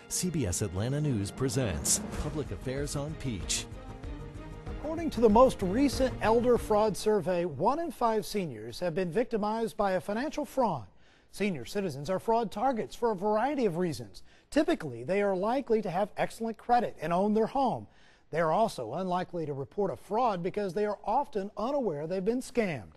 CBS Atlanta News presents Public Affairs on Peach. According to the most recent elder fraud survey, 1 in 5 seniors have been victimized by a financial fraud. Senior citizens are fraud targets for a variety of reasons. Typically, they are likely to have excellent credit and own their home. They are also unlikely to report a fraud because they are often unaware they've been scammed.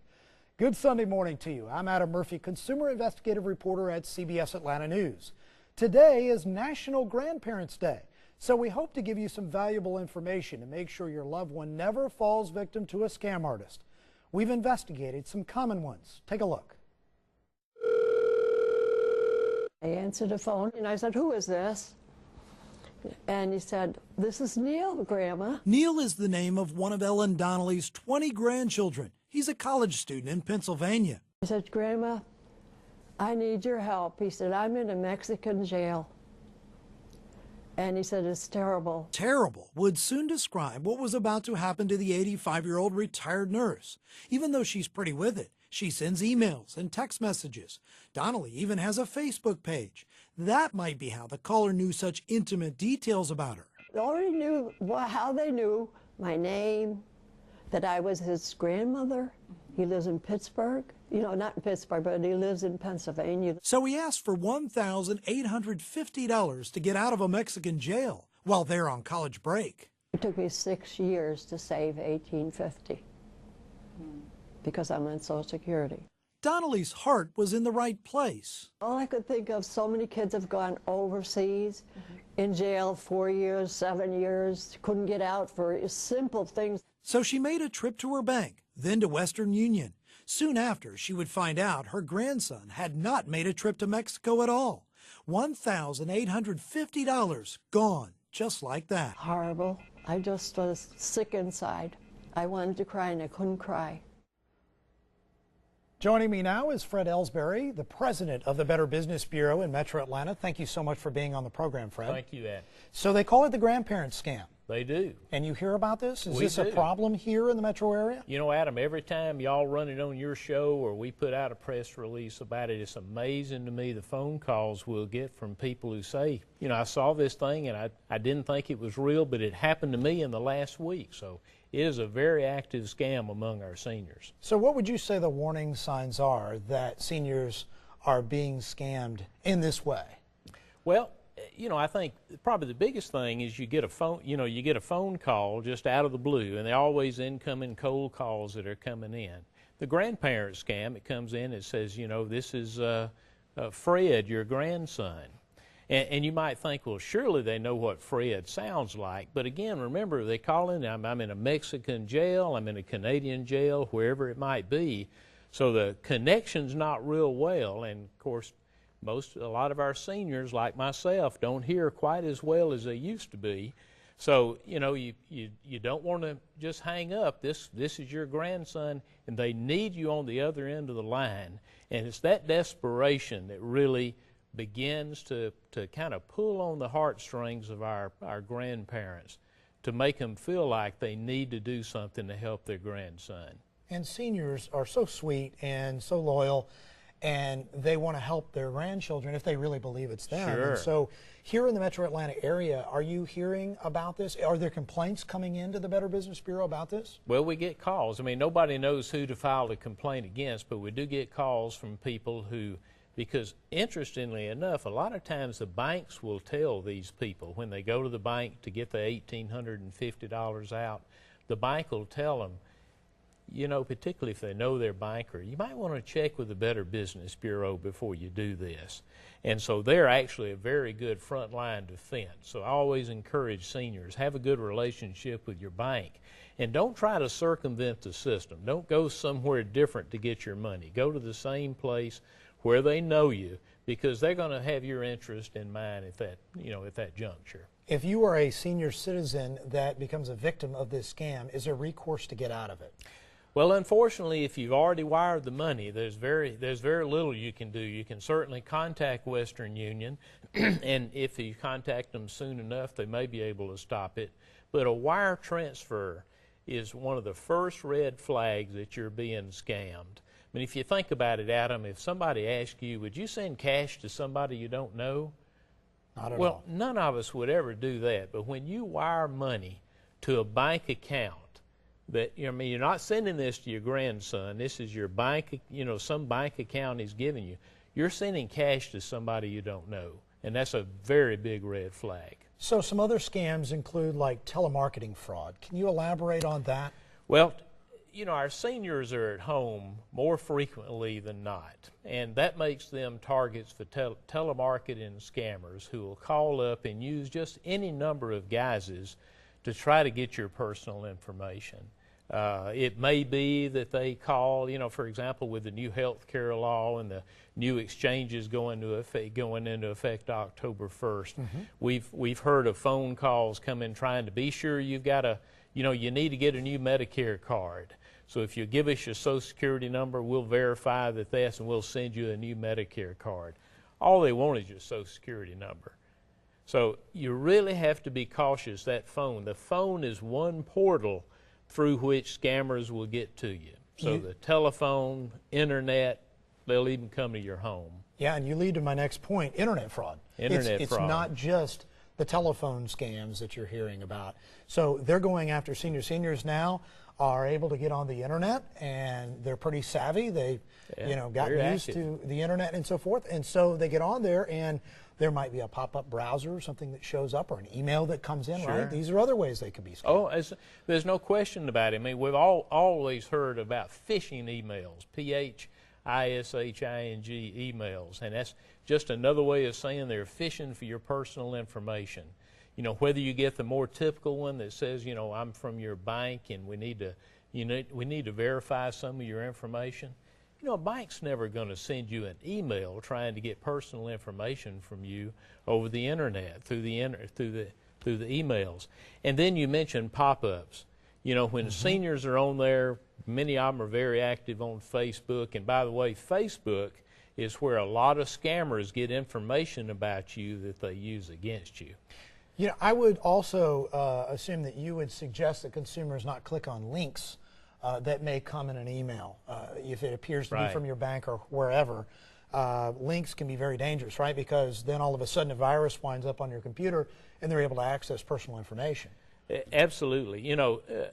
Good Sunday morning to you. I'm Adam Murphy, consumer investigative reporter at CBS Atlanta News. Today is National Grandparents' Day, so we hope to give you some valuable information to make sure your loved one never falls victim to a scam artist. We've investigated some common ones. Take a look. I answered the phone and I said, "Who is this?" And he said, "This is Neil, Grandma." Neil is the name of one of Ellen Donnelly's 20 grandchildren. He's a college student in Pennsylvania. I said, "Grandma, I need your help." He said, "I'm in a Mexican jail." And he said, "It's terrible." Terrible would soon describe what was about to happen to the 85-year-old retired nurse. Even though she's pretty with it, she sends emails and text messages. Donnelly even has a Facebook page. That might be how the caller knew such intimate details about her. They already knew how they knew my name, that I was his grandmother. He lives in Pittsburgh. You know, not in Pittsburgh, but he lives in Pennsylvania. So he asked for $1,850 to get out of a Mexican jail while they're on college break. It took me 6 years to save $1,850 because I'm on Social Security. Donnelly's heart was in the right place. All I could think of, so many kids have gone overseas, in jail 4 years, 7 years, couldn't get out for simple things. So she made a trip to her bank, then to Western Union. Soon after, she would find out her grandson had not made a trip to Mexico at all. $1,850 gone, just like that. Horrible. I just was sick inside. I wanted to cry and I couldn't cry. Joining me now is Fred Ellsbury, the president of the Better Business Bureau in Metro Atlanta. Thank you so much for being on the program, Fred. Thank you, Ed. So they call it the grandparent scam. They do. And you hear about this? Is We this do. a problem here in the metro area? You know, Adam, every time y'all run it on your show or we put out a press release about it, it's amazing to me the phone calls we'll get from people who say, you know, I saw this thing and I didn't think it was real, but it happened to me in the last week. So it is a very active scam among our seniors. So what would you say the warning signs are that seniors are being scammed in this way? Well, you know, I think probably the biggest thing is you get a phone call just out of the blue, and they're always incoming cold calls that are coming in. The grandparent scam, it comes in, it says, you know, this is Fred, your grandson. And you might think, well, surely they know what Fred sounds like. But again, remember, they call in, I'm in a Mexican jail, I'm in a Canadian jail, wherever it might be. So the connection's not real well, and of course, a lot of our seniors, like myself, don't hear quite as well as they used to be. So, you know, you don't want to just hang up. This is your grandson, and they need you on the other end of the line. And it's that desperation that really begins to kind of pull on the heartstrings of our grandparents to make them feel like they need to do something to help their grandson. And seniors are so sweet and so loyal, and they want to help their grandchildren if they really believe it's them. Sure. And so here in the Metro Atlanta area, are you hearing about this? Are there complaints coming into the Better Business Bureau about this? Well, we get calls. I mean, nobody knows who to file a complaint against, but we do get calls from people who, because interestingly enough, a lot of times the banks will tell these people when they go to the bank to get the $1,850 out, the bank will tell them, you know, particularly if they know their banker, you might want to check with the Better Business Bureau before you do this. And so they're actually a very good frontline defense. So I always encourage seniors, have a good relationship with your bank. And don't try to circumvent the system. Don't go somewhere different to get your money. Go to the same place where they know you, because they're going to have your interest in mind at that, you know, at that juncture. If you are a senior citizen that becomes a victim of this scam, is there recourse to get out of it? Well, unfortunately, if you've already wired the money, there's very little you can do. You can certainly contact Western Union, and if you contact them soon enough, they may be able to stop it. But a wire transfer is one of the first red flags that you're being scammed. I mean, if you think about it, Adam, if somebody asks you, would you send cash to somebody you don't know? Not at Well, all. none of us would ever do that, but when you wire money to a bank account that, I mean, you're not sending this to your grandson, this is your bank, some bank account he's giving you. You're sending cash to somebody you don't know, and that's a very big red flag. So some other scams include like telemarketing fraud. Can you elaborate on that? Well, our seniors are at home more frequently than not, and that makes them targets for telemarketing scammers who will call up and use just any number of guises to try to get your personal information. It may be that they call, for example, with the new health care law and the new exchanges going into effect October 1st. We've heard of phone calls come in trying to be sure you've got you need to get a new Medicare card. So if you give us your Social Security number, we'll verify that's and we'll send you a new Medicare card. All they want is your Social Security number. So you really have to be cautious. The phone is one portal through which scammers will get to you. So the telephone, internet, they'll even come to your home. Yeah, and you lead to my next point, internet fraud. It's fraud. not just the telephone scams that you're hearing about. So they're going after seniors. Seniors now are able to get on the internet, and they're pretty savvy. They, gotten used to the internet and so forth, and so they get on there, and there might be a pop-up browser or something that shows up, or an email that comes in. Sure. Right? These are other ways they could be scammed. Oh, there's no question about it. I mean, we've always heard about phishing emails, phishing emails, and that's just another way of saying they're phishing for your personal information. Whether you get the more typical one that says, I'm from your bank and we need to verify some of your information. A bank's never going to send you an email trying to get personal information from you over the internet through the emails. And then you mentioned pop-ups. When seniors are on there, many of them are very active on Facebook. And by the way, Facebook is where a lot of scammers get information about you that they use against you. I would also assume that you would suggest that consumers not click on links that may come in an email if it appears to be from your bank or wherever. Links can be very dangerous, right? Because then all of a sudden a virus winds up on your computer and they're able to access personal information. Absolutely.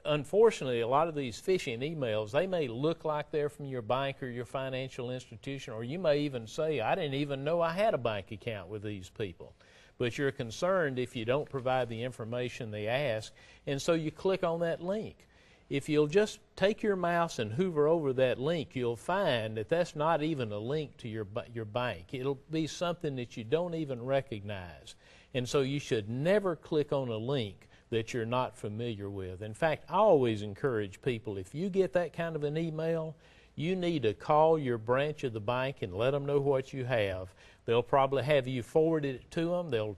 Unfortunately, a lot of these phishing emails, they may look like they're from your bank or your financial institution, or you may even say, I didn't even know I had a bank account with these people. But you're concerned if you don't provide the information they ask, and so you click on that link. If you'll just take your mouse and hover over that link, you'll find that that's not even a link to your bank. It'll be something that you don't even recognize. And so you should never click on a link that you're not familiar with. In fact, I always encourage people, if you get that kind of an email, you need to call your branch of the bank and let them know what you have. They'll probably have you forward it to them. They'll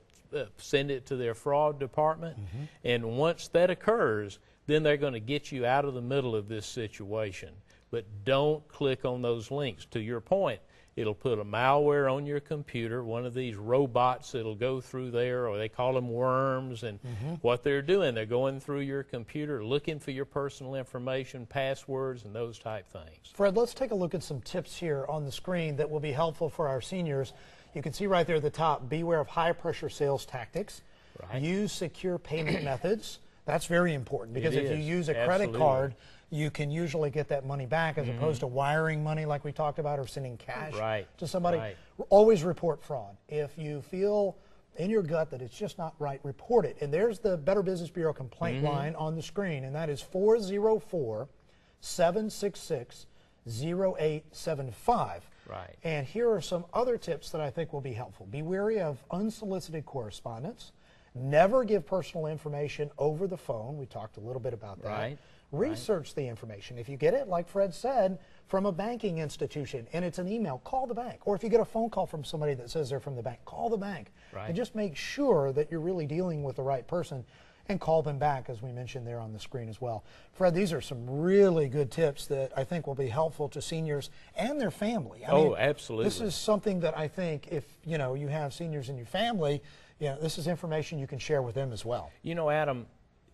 send it to their fraud department. And once that occurs, then they're going to get you out of the middle of this situation. But don't click on those links. To your point, it'll put a malware on your computer, one of these robots that'll go through there, or they call them worms. And what they're doing, they're going through your computer, looking for your personal information, passwords, and those type things. Fred, let's take a look at some tips here on the screen that will be helpful for our seniors. You can see right there at the top, beware of high-pressure sales tactics. Right. Use secure payment methods. That's very important because if you use a credit Absolutely. card, you can usually get that money back as opposed to wiring money like we talked about or sending cash to somebody. Right. Always report fraud. If you feel in your gut that it's just not right, report it. And there's the Better Business Bureau complaint line on the screen, and that is 404-766-0875. Right. And here are some other tips that I think will be helpful. Be wary of unsolicited correspondence. Never give personal information over the phone. We talked a little bit about that. Right. Research the information. If you get it, like Fred said, from a banking institution and it's an email, call the bank. Or if you get a phone call from somebody that says they're from the bank, call the bank. Right. And just make sure that you're really dealing with the right person and call them back, as we mentioned there on the screen as well. Fred, these are some really good tips that I think will be helpful to seniors and their family. I mean, absolutely. This is something that I think if you have seniors in your family, this is information you can share with them as well. Adam,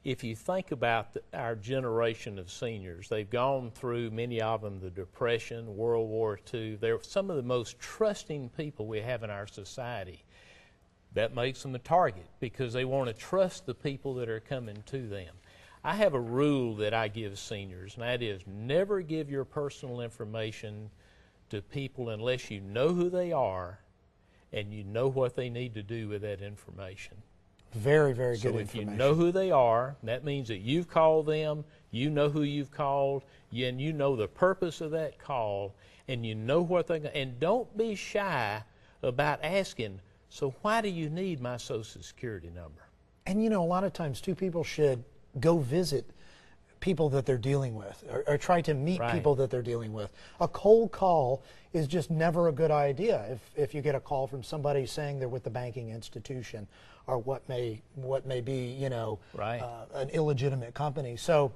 if you think about our generation of seniors, they've gone through, many of them, the Depression, World War II. They're some of the most trusting people we have in our society. That makes them a target because they want to trust the people that are coming to them. I have a rule that I give seniors, and that is never give your personal information to people unless you know who they are and you know what they need to do with that information. Very, very good So if information. you know who they are, that means that you've called them, you know who you've called, and you know the purpose of that call, and you know what they're going to, and don't be shy about asking, so why do you need my Social Security number? And you know, a lot of times too, people should go visit people that they're dealing with, or try to meet Right. people that they're dealing with. A cold call is just never a good idea if you get a call from somebody saying they're with the banking institution or what may be, you know, Right. An illegitimate company. So,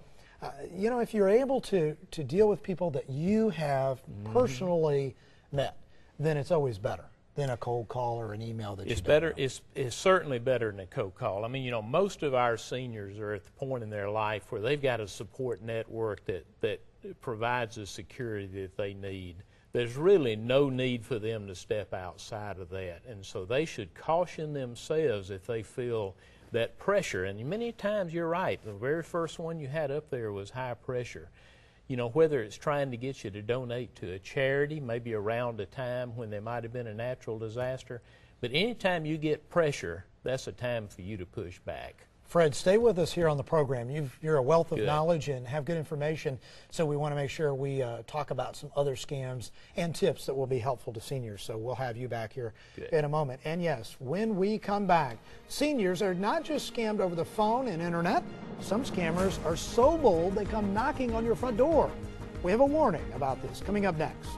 you know, if you're able to deal with people that you have personally met, then it's always better than a cold call or an email that It's you better. don't know. It's certainly better than a cold call. I mean, you know, most of our seniors are at the point in their life where they've got a support network that provides the security that they need. There's really no need for them to step outside of that, and so they should caution themselves if they feel that pressure. And many times, you're right. The very first one you had up there was high pressure. You know, whether it's trying to get you to donate to a charity, maybe around a time when there might have been a natural disaster, but anytime you get pressure, that's a time for you to push back. Fred, stay with us here on the program. You're a wealth of Good. knowledge and have good information, so we want to make sure we talk about some other scams and tips that will be helpful to seniors. So we'll have you back here Good. in a moment. And yes, when we come back, seniors are not just scammed over the phone and internet. Some scammers are so bold they come knocking on your front door. We have a warning about this coming up next.